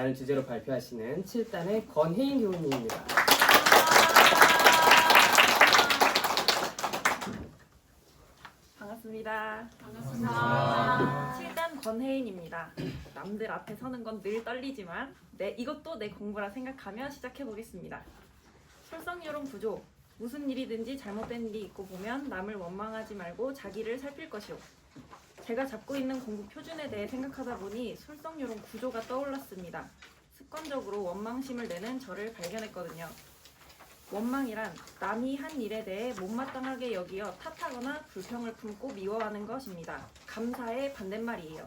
라는 주제로 발표하시는 7단의 권혜인 교우님입니다. 반갑습니다. 반갑습니다. 7단 권혜인입니다. 남들 앞에 서는 건 늘 떨리지만 이것도 내 공부라 생각하며 시작해보겠습니다. 솔선요론 구조. 무슨 일이든지 잘못된 일이 있고 보면 남을 원망하지 말고 자기를 살필 것이오. 제가 잡고 있는 공부 표준에 대해 생각하다 보니 솔선요론 구조가 떠올랐습니다. 습관적으로 원망심을 내는 저를 발견했거든요. 원망이란 남이 한 일에 대해 못마땅하게 여기어 탓하거나 불평을 품고 미워하는 것입니다. 감사의 반대말이에요.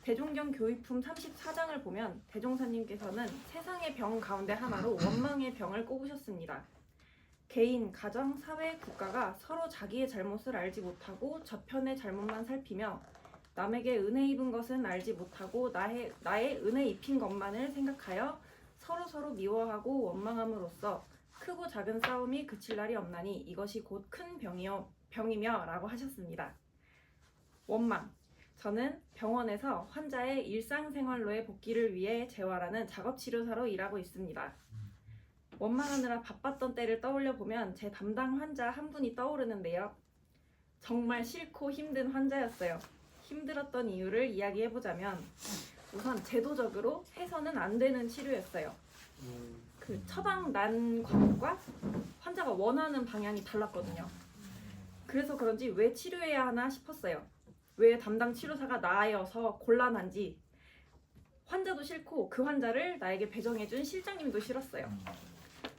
대종경 교의품 34장을 보면 대종사님께서는 세상의 병 가운데 하나로 원망의 병을 꼽으셨습니다. 개인, 가정, 사회, 국가가 서로 자기의 잘못을 알지 못하고 저편의 잘못만 살피며 남에게 은혜 입은 것은 알지 못하고 나의 은혜 입힌 것만을 생각하여 서로 미워하고 원망함으로써 크고 작은 싸움이 그칠 날이 없나니 이것이 곧 큰 병이며 라고 하셨습니다. 원망. 저는 병원에서 환자의 일상생활로의 복귀를 위해 재활하는 작업치료사로 일하고 있습니다. 원망하느라 바빴던 때를 떠올려 보면 제 담당 환자 한 분이 떠오르는데요. 정말 싫고 힘든 환자였어요. 힘들었던 이유를 이야기해보자면 우선 제도적으로 해서는 안 되는 치료였어요. 그 처방 난 과목과 환자가 원하는 방향이 달랐거든요. 그래서 그런지 왜 치료해야 하나 싶었어요. 왜 담당 치료사가 나여서 곤란한지. 환자도 싫고 그 환자를 나에게 배정해준 실장님도 싫었어요.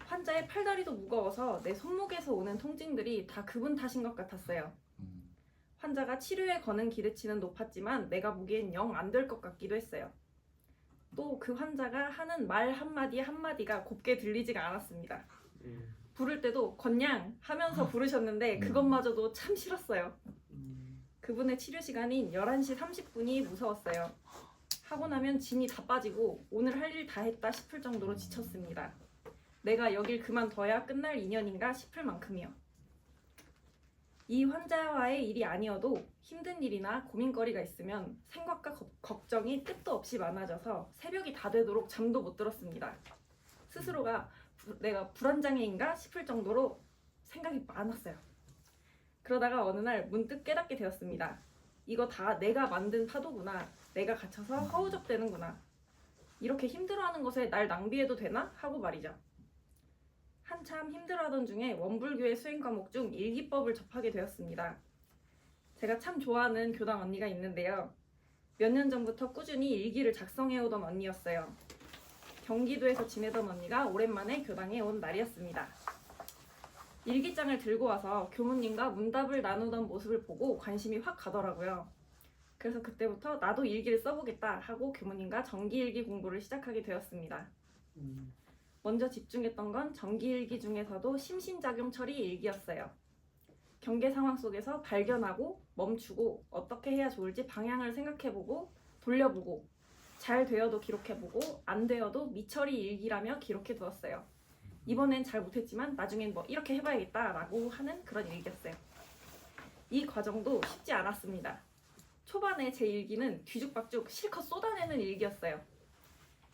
환자의 팔다리도 무거워서 내 손목에서 오는 통증들이 다 그분 탓인 것 같았어요. 환자가 치료에 거는 기대치는 높았지만 내가 보기엔 영 안 될 것 같기도 했어요. 또 그 환자가 하는 말 한마디가 곱게 들리지가 않았습니다. 부를 때도 건냥 하면서 부르셨는데 그것마저도 참 싫었어요. 그분의 치료 시간인 11시 30분이 무서웠어요. 하고 나면 진이 다 빠지고 오늘 할 일 다 했다 싶을 정도로 지쳤습니다. 내가 여길 그만둬야 끝날 인연인가 싶을 만큼이요. 이 환자와의 일이 아니어도 힘든 일이나 고민거리가 있으면 생각과 걱정이 끝도 없이 많아져서 새벽이 다 되도록 잠도 못 들었습니다. 스스로가 내가 불안장애인가 싶을 정도로 생각이 많았어요. 그러다가 어느 날 문득 깨닫게 되었습니다. 이거 다 내가 만든 파도구나. 내가 갇혀서 허우적대는구나. 이렇게 힘들어하는 것에 날 낭비해도 되나? 하고 말이죠. 한참 힘들어하던 중에 원불교의 수행 과목 중 일기법을 접하게 되었습니다. 제가 참 좋아하는 교당 언니가 있는데요. 몇 년 전부터 꾸준히 일기를 작성해오던 언니였어요. 경기도에서 지내던 언니가 오랜만에 교당에 온 날이었습니다. 일기장을 들고 와서 교무님과 문답을 나누던 모습을 보고 관심이 확 가더라고요. 그래서 그때부터 나도 일기를 써보겠다 하고 교무님과 정기일기 공부를 시작하게 되었습니다. 먼저 집중했던 건 정기일기 중에서도 심신작용 처리 일기였어요. 경계 상황 속에서 발견하고 멈추고 어떻게 해야 좋을지 방향을 생각해보고 돌려보고 잘 되어도 기록해보고 안 되어도 미처리 일기라며 기록해두었어요. 이번엔 잘 못했지만 나중엔 뭐 이렇게 해봐야겠다라고 하는 그런 일기였어요. 이 과정도 쉽지 않았습니다. 초반에 제 일기는 뒤죽박죽 실컷 쏟아내는 일기였어요.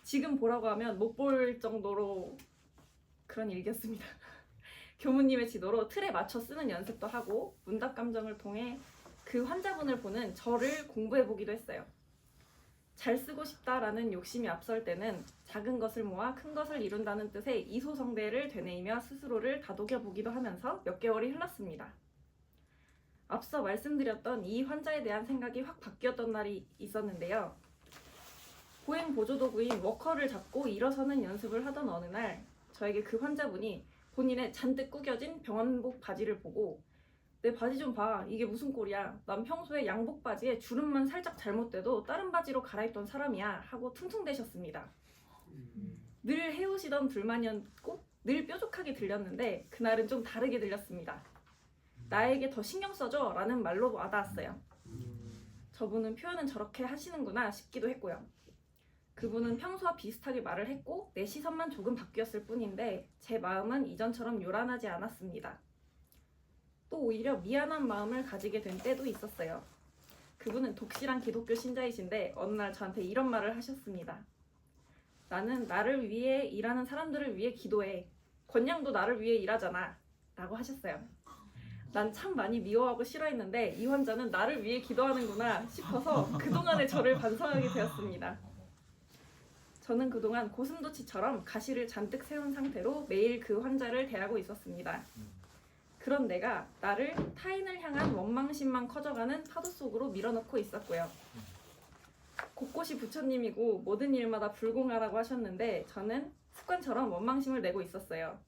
지금 보라고 하면 못 볼 정도로 그런 일기였습니다. 교무님의 지도로 틀에 맞춰 쓰는 연습도 하고 문답 감정을 통해 그 환자분을 보는 저를 공부해보기도 했어요. 잘 쓰고 싶다라는 욕심이 앞설 때는 작은 것을 모아 큰 것을 이룬다는 뜻의 이소성대를 되뇌이며 스스로를 다독여보기도 하면서 몇 개월이 흘렀습니다. 앞서 말씀드렸던 이 환자에 대한 생각이 확 바뀌었던 날이 있었는데요. 보행 보조도구인 워커를 잡고 일어서는 연습을 하던 어느 날 저에게 그 환자분이 본인의 잔뜩 구겨진 병원복 바지를 보고 내 바지 좀 봐. 이게 무슨 꼴이야. 난 평소에 양복 바지에 주름만 살짝 잘못돼도 다른 바지로 갈아입던 사람이야 하고 퉁퉁대셨습니다. 늘 해오시던 불만이었고 늘 뾰족하게 들렸는데 그날은 좀 다르게 들렸습니다. 나에게 더 신경 써줘 라는 말로 와닿았어요. 저분은 표현은 저렇게 하시는구나 싶기도 했고요. 그분은 평소와 비슷하게 말을 했고 내 시선만 조금 바뀌었을 뿐인데 제 마음은 이전처럼 요란하지 않았습니다. 또 오히려 미안한 마음을 가지게 된 때도 있었어요. 그분은 독실한 기독교 신자이신데 어느 날 저한테 이런 말을 하셨습니다. 나는 나를 위해 일하는 사람들을 위해 기도해. 권양도 나를 위해 일하잖아. 라고 하셨어요. 난 참 많이 미워하고 싫어했는데 이 환자는 나를 위해 기도하는구나 싶어서 그동안의 저를 반성하게 되었습니다. 저는 그동안 고슴도치처럼 가시를 잔뜩 세운 상태로 매일 그 환자를 대하고 있었습니다. 그런 내가 나를 타인을 향한 원망심만 커져가는 파도 속으로 밀어넣고 있었고요. 곳곳이 부처님이고 모든 일마다 불공하라고 하셨는데 저는 습관처럼 원망심을 내고 있었어요.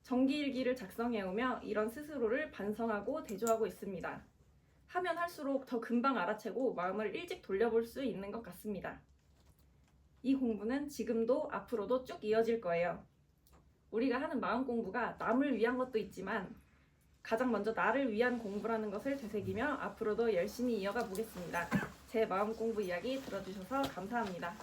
정기일기를 작성해오며 이런 스스로를 반성하고 대조하고 있습니다. 하면 할수록 더 금방 알아채고 마음을 일찍 돌려볼 수 있는 것 같습니다. 이 공부는 지금도 앞으로도 쭉 이어질 거예요. 우리가 하는 마음 공부가 남을 위한 것도 있지만 가장 먼저 나를 위한 공부라는 것을 되새기며 앞으로도 열심히 이어가 보겠습니다. 제 마음 공부 이야기 들어주셔서 감사합니다.